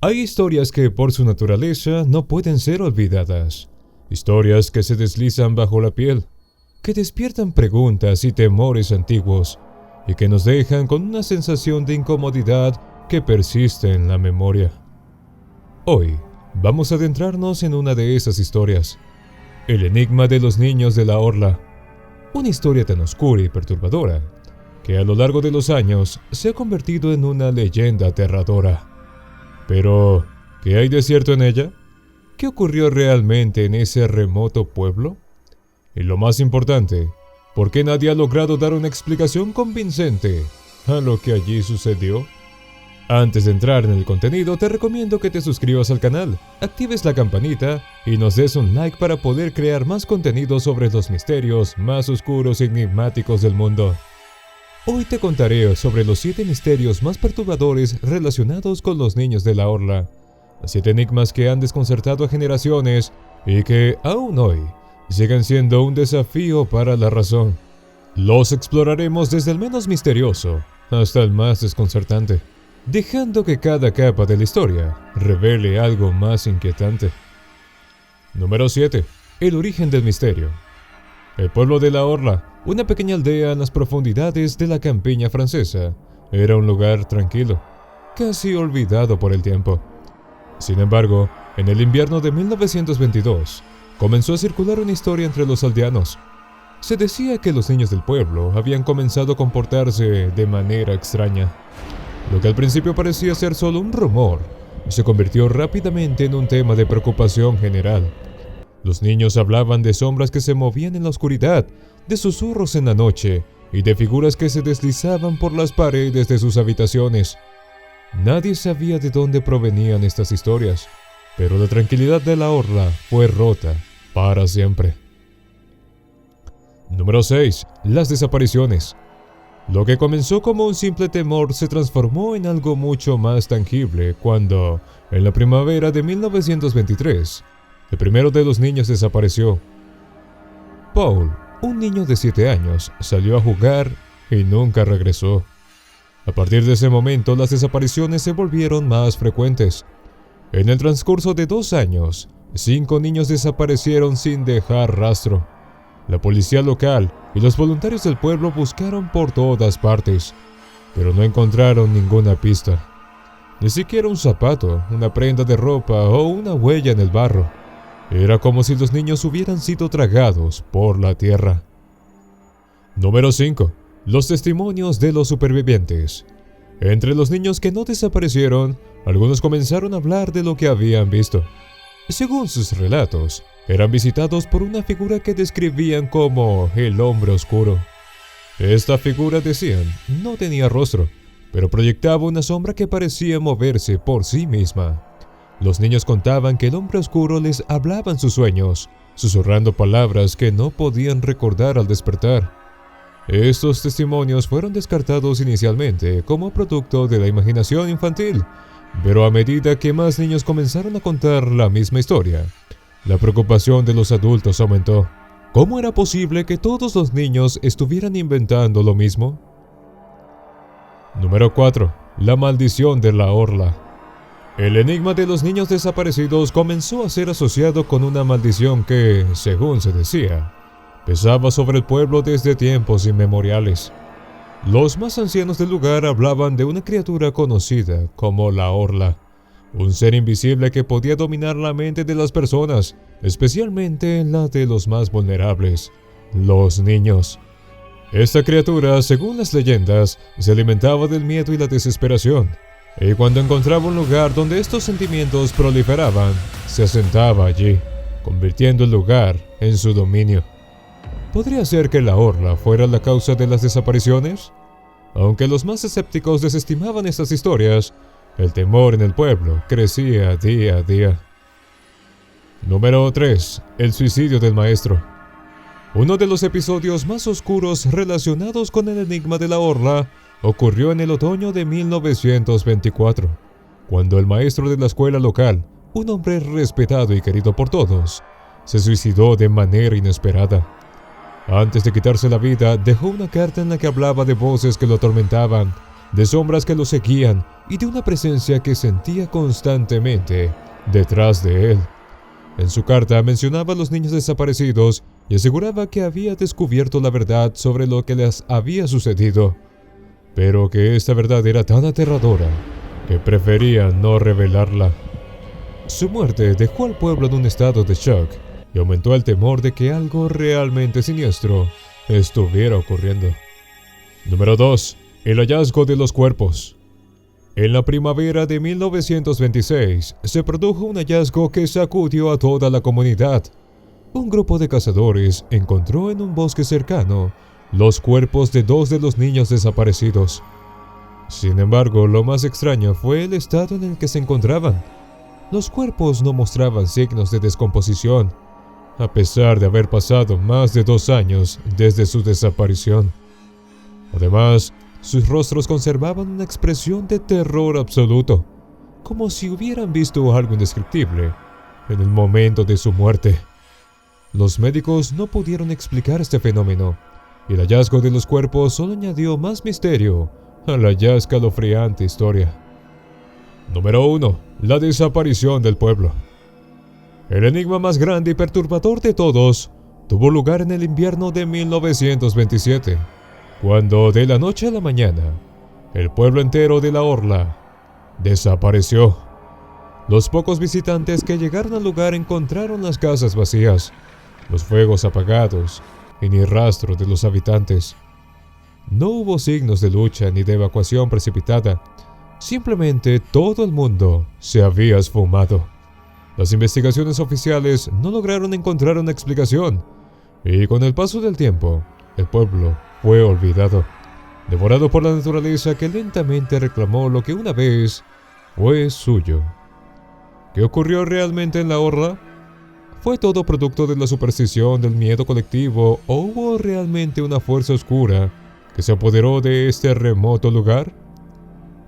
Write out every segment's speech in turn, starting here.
Hay historias que por su naturaleza no pueden ser olvidadas. Historias que se deslizan bajo la piel, que despiertan preguntas y temores antiguos, y que nos dejan con una sensación de incomodidad que persiste en la memoria. Hoy vamos a adentrarnos en una de esas historias, el enigma de los niños de la orla. Una historia tan oscura y perturbadora que a lo largo de los años se ha convertido en una leyenda aterradora. Pero, ¿qué hay de cierto en ella? ¿Qué ocurrió realmente en ese remoto pueblo? Y lo más importante, ¿por qué nadie ha logrado dar una explicación convincente a lo que allí sucedió? Antes de entrar en el contenido, te recomiendo que te suscribas al canal, actives la campanita y nos des un like para poder crear más contenido sobre los misterios más oscuros y enigmáticos del mundo. Hoy te contaré sobre los 7 misterios más perturbadores relacionados con los niños de la orla. 7 enigmas que han desconcertado a generaciones y que, aún hoy, siguen siendo un desafío para la razón. Los exploraremos desde el menos misterioso hasta el más desconcertante, dejando que cada capa de la historia revele algo más inquietante. Número 7. El origen del misterio. El pueblo de la Orla, una pequeña aldea en las profundidades de la campiña francesa, era un lugar tranquilo, casi olvidado por el tiempo. Sin embargo, en el invierno de 1922, comenzó a circular una historia entre los aldeanos. Se decía que los niños del pueblo habían comenzado a comportarse de manera extraña. Lo que al principio parecía ser solo un rumor, se convirtió rápidamente en un tema de preocupación general. Los niños hablaban de sombras que se movían en la oscuridad, de susurros en la noche y de figuras que se deslizaban por las paredes de sus habitaciones. Nadie sabía de dónde provenían estas historias, pero la tranquilidad de la orla fue rota para siempre. Número 6. Las desapariciones. Lo que comenzó como un simple temor se transformó en algo mucho más tangible cuando, en la primavera de 1923, el primero de los niños desapareció. Paul, un niño de 7 años, salió a jugar y nunca regresó. A partir de ese momento, las desapariciones se volvieron más frecuentes. En el transcurso de 2 años, 5 niños desaparecieron sin dejar rastro. La policía local y los voluntarios del pueblo buscaron por todas partes, pero no encontraron ninguna pista. Ni siquiera un zapato, una prenda de ropa o una huella en el barro. Era como si los niños hubieran sido tragados por la tierra. Número 5. Los testimonios de los supervivientes. Entre los niños que no desaparecieron, algunos comenzaron a hablar de lo que habían visto. Según sus relatos, eran visitados por una figura que describían como el hombre oscuro. Esta figura, decían, no tenía rostro, pero proyectaba una sombra que parecía moverse por sí misma. Los niños contaban que el hombre oscuro les hablaba en sus sueños, susurrando palabras que no podían recordar al despertar. Estos testimonios fueron descartados inicialmente como producto de la imaginación infantil, pero a medida que más niños comenzaron a contar la misma historia, la preocupación de los adultos aumentó. ¿Cómo era posible que todos los niños estuvieran inventando lo mismo? Número 4. La maldición de la orla. El enigma de los niños desaparecidos comenzó a ser asociado con una maldición que, según se decía, pesaba sobre el pueblo desde tiempos inmemoriales. Los más ancianos del lugar hablaban de una criatura conocida como la orla, un ser invisible que podía dominar la mente de las personas, especialmente la de los más vulnerables, los niños. Esta criatura, según las leyendas, se alimentaba del miedo y la desesperación, y cuando encontraba un lugar donde estos sentimientos proliferaban, se asentaba allí, convirtiendo el lugar en su dominio. ¿Podría ser que la orla fuera la causa de las desapariciones? Aunque los más escépticos desestimaban estas historias, el temor en el pueblo crecía día a día. Número 3. El suicidio del maestro. Uno de los episodios más oscuros relacionados con el enigma de la orla ocurrió en el otoño de 1924, cuando el maestro de la escuela local, un hombre respetado y querido por todos, se suicidó de manera inesperada. Antes de quitarse la vida, dejó una carta en la que hablaba de voces que lo atormentaban, de sombras que lo seguían y de una presencia que sentía constantemente detrás de él. En su carta mencionaba a los niños desaparecidos y aseguraba que había descubierto la verdad sobre lo que les había sucedido, pero que esta verdad era tan aterradora que prefería no revelarla. Su muerte dejó al pueblo en un estado de shock y aumentó el temor de que algo realmente siniestro estuviera ocurriendo. Número 2. El hallazgo de los cuerpos. En la primavera de 1926 se produjo un hallazgo que sacudió a toda la comunidad. Un grupo de cazadores encontró en un bosque cercano los cuerpos de 2 de los niños desaparecidos. Sin embargo, lo más extraño fue el estado en el que se encontraban. Los cuerpos no mostraban signos de descomposición, a pesar de haber pasado más de 2 años desde su desaparición. Además, sus rostros conservaban una expresión de terror absoluto, como si hubieran visto algo indescriptible en el momento de su muerte. Los médicos no pudieron explicar este fenómeno, y el hallazgo de los cuerpos solo añadió más misterio a la ya escalofriante historia. Número 1. La desaparición del pueblo. El enigma más grande y perturbador de todos tuvo lugar en el invierno de 1927, cuando de la noche a la mañana, el pueblo entero de La Orla desapareció. Los pocos visitantes que llegaron al lugar encontraron las casas vacías, los fuegos apagados y ni rastro de los habitantes. No hubo signos de lucha ni de evacuación precipitada, simplemente todo el mundo se había esfumado. Las investigaciones oficiales no lograron encontrar una explicación, y con el paso del tiempo, el pueblo fue olvidado, devorado por la naturaleza que lentamente reclamó lo que una vez fue suyo. ¿Qué ocurrió realmente en La Orla? ¿Fue todo producto de la superstición del miedo colectivo o hubo realmente una fuerza oscura que se apoderó de este remoto lugar?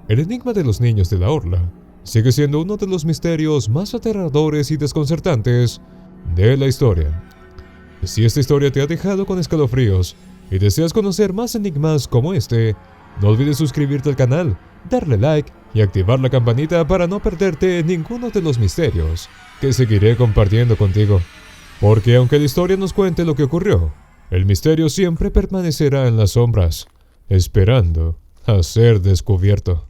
El enigma de los niños de La Orla sigue siendo uno de los misterios más aterradores y desconcertantes de la historia. Si esta historia te ha dejado con escalofríos y deseas conocer más enigmas como este, no olvides suscribirte al canal, darle like y activar la campanita para no perderte ninguno de los misterios que seguiré compartiendo contigo. Porque aunque la historia nos cuente lo que ocurrió, el misterio siempre permanecerá en las sombras, esperando a ser descubierto.